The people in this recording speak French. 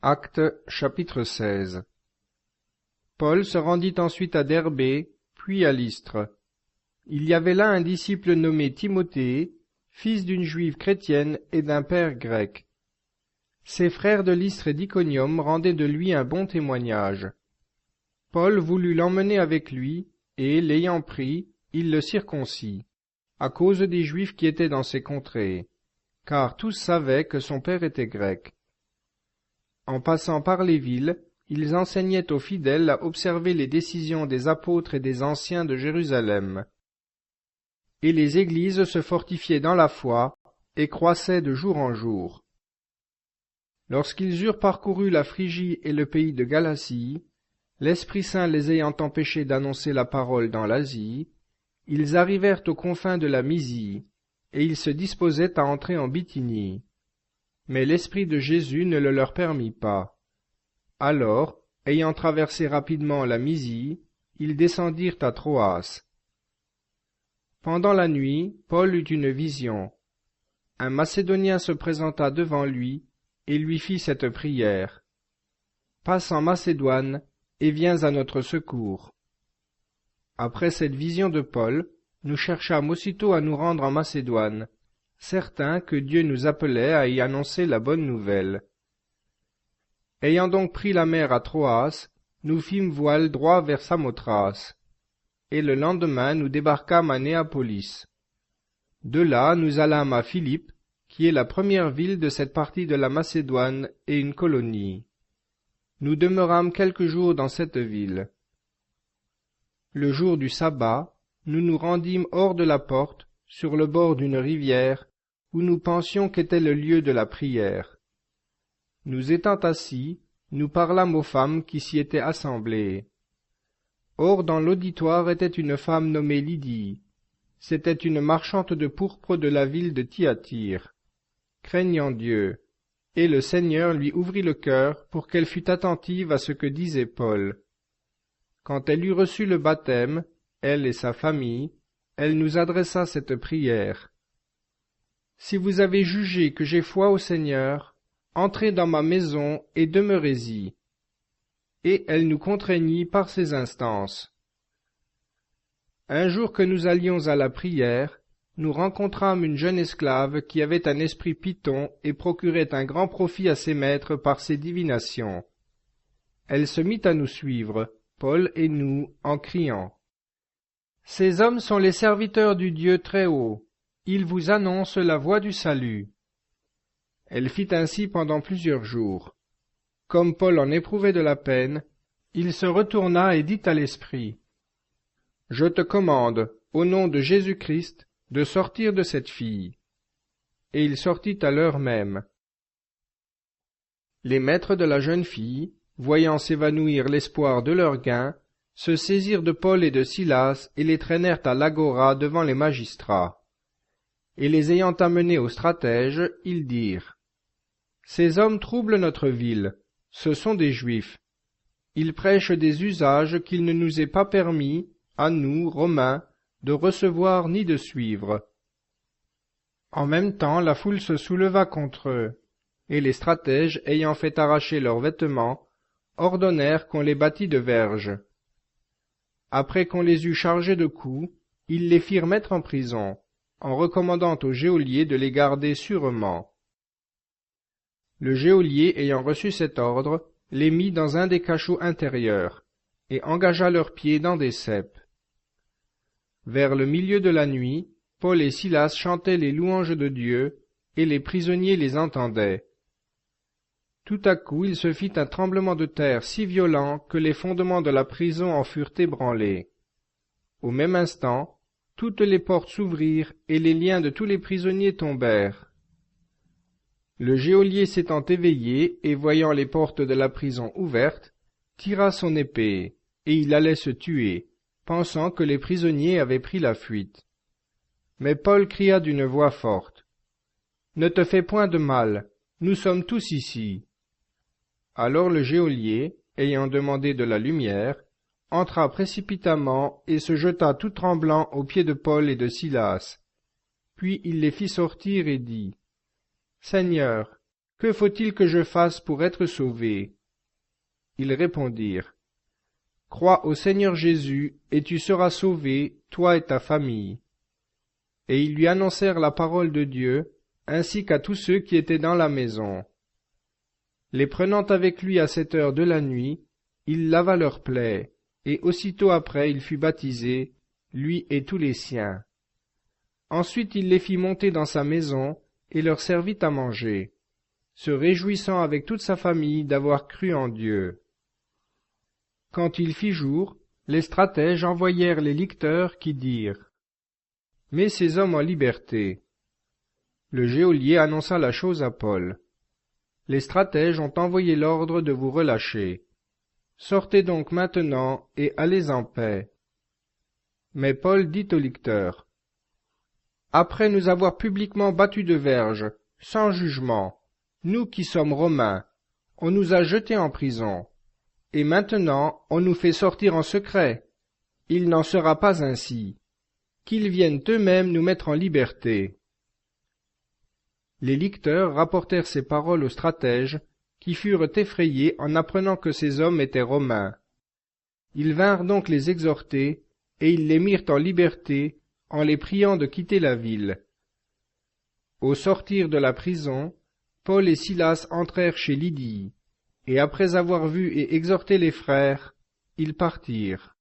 Actes chapitre 16. Paul se rendit ensuite à Derbé, puis à Lystre. Il y avait là un disciple nommé Timothée, fils d'une juive chrétienne et d'un père grec. Ses frères de Lystre et d'Iconium rendaient de lui un bon témoignage. Paul voulut l'emmener avec lui, et, l'ayant pris, il le circoncit, à cause des Juifs qui étaient dans ces contrées, car tous savaient que son père était grec. En passant par les villes, ils enseignaient aux fidèles à observer les décisions des apôtres et des anciens de Jérusalem. Et les églises se fortifiaient dans la foi et croissaient de jour en jour. Lorsqu'ils eurent parcouru la Phrygie et le pays de Galatie, l'Esprit Saint les ayant empêchés d'annoncer la parole dans l'Asie, ils arrivèrent aux confins de la Mysie, et ils se disposaient à entrer en Bithynie. Mais l'Esprit de Jésus ne le leur permit pas. Alors, ayant traversé rapidement la Mysie, ils descendirent à Troas. Pendant la nuit, Paul eut une vision. Un Macédonien se présenta devant lui et lui fit cette prière. « Passe en Macédoine et viens à notre secours. » Après cette vision de Paul, nous cherchâmes aussitôt à nous rendre en Macédoine, certains que Dieu nous appelait à y annoncer la bonne nouvelle. Ayant donc pris la mer à Troas, nous fîmes voile droit vers Samothrace, et le lendemain nous débarquâmes à Néapolis. De là nous allâmes à Philippe, qui est la première ville de cette partie de la Macédoine et une colonie. Nous demeurâmes quelques jours dans cette ville. Le jour du sabbat, nous nous rendîmes hors de la porte, sur le bord d'une rivière, où nous pensions qu'était le lieu de la prière. Nous étant assis, nous parlâmes aux femmes qui s'y étaient assemblées. Or dans l'auditoire était une femme nommée Lydie. C'était une marchande de pourpre de la ville de Thyatire, craignant Dieu, et le Seigneur lui ouvrit le cœur pour qu'elle fût attentive à ce que disait Paul. Quand elle eut reçu le baptême, elle et sa famille, elle nous adressa cette prière. « Si vous avez jugé que j'ai foi au Seigneur, entrez dans ma maison et demeurez-y. » Et elle nous contraignit par ses instances. Un jour que nous allions à la prière, nous rencontrâmes une jeune esclave qui avait un esprit python et procurait un grand profit à ses maîtres par ses divinations. Elle se mit à nous suivre, Paul et nous, en criant. « Ces hommes sont les serviteurs du Dieu Très-Haut. Ils vous annoncent la voie du salut. » Elle fit ainsi pendant plusieurs jours. Comme Paul en éprouvait de la peine, il se retourna et dit à l'esprit, « Je te commande, au nom de Jésus-Christ, de sortir de cette fille. » Et il sortit à l'heure même. Les maîtres de la jeune fille, voyant s'évanouir l'espoir de leur gain, se saisirent de Paul et de Silas et les traînèrent à l'agora devant les magistrats. Et les ayant amenés aux stratèges, ils dirent, « Ces hommes troublent notre ville, ce sont des Juifs. Ils prêchent des usages qu'il ne nous est pas permis, à nous, Romains, de recevoir ni de suivre. » En même temps, la foule se souleva contre eux, et les stratèges, ayant fait arracher leurs vêtements, ordonnèrent qu'on les bâtît de verges. Après qu'on les eut chargés de coups, ils les firent mettre en prison, en recommandant au geôlier de les garder sûrement. Le geôlier, ayant reçu cet ordre, les mit dans un des cachots intérieurs, et engagea leurs pieds dans des ceps. Vers le milieu de la nuit, Paul et Silas chantaient les louanges de Dieu, et les prisonniers les entendaient. Tout à coup il se fit un tremblement de terre si violent que les fondements de la prison en furent ébranlés. Au même instant, toutes les portes s'ouvrirent et les liens de tous les prisonniers tombèrent. Le geôlier s'étant éveillé et voyant les portes de la prison ouvertes, tira son épée, et il allait se tuer, pensant que les prisonniers avaient pris la fuite. Mais Paul cria d'une voix forte, « Ne te fais point de mal, nous sommes tous ici. » Alors le geôlier, ayant demandé de la lumière, entra précipitamment et se jeta tout tremblant aux pieds de Paul et de Silas. Puis il les fit sortir et dit, « Seigneur, Que faut-il que je fasse pour être sauvé? Ils répondirent, Crois au Seigneur Jésus, et tu seras sauvé, toi et ta famille. Et ils lui annoncèrent la parole de Dieu, ainsi qu'à tous ceux qui étaient dans la maison. Les prenant avec lui à cette heure de la nuit, il lava leurs plaies, et aussitôt après il fut baptisé, lui et tous les siens. Ensuite il les fit monter dans sa maison, et leur servit à manger, se réjouissant avec toute sa famille d'avoir cru en Dieu. Quand il fit jour, les stratèges envoyèrent les licteurs qui dirent « Mets ces hommes en liberté ». Le geôlier annonça la chose à Paul. Les stratèges ont envoyé l'ordre de vous relâcher. Sortez donc maintenant et allez en paix. Mais Paul dit aux licteurs, Après nous avoir publiquement battus de verge, sans jugement, nous qui sommes Romains, on nous a jetés en prison, et maintenant on nous fait sortir en secret. Il n'en sera pas ainsi. Qu'ils viennent eux-mêmes nous mettre en liberté. Les licteurs rapportèrent ces paroles aux stratèges, qui furent effrayés en apprenant que ces hommes étaient romains. Ils vinrent donc les exhorter, et ils les mirent en liberté, en les priant de quitter la ville. Au sortir de la prison, Paul et Silas entrèrent chez Lydie, et après avoir vu et exhorté les frères, ils partirent.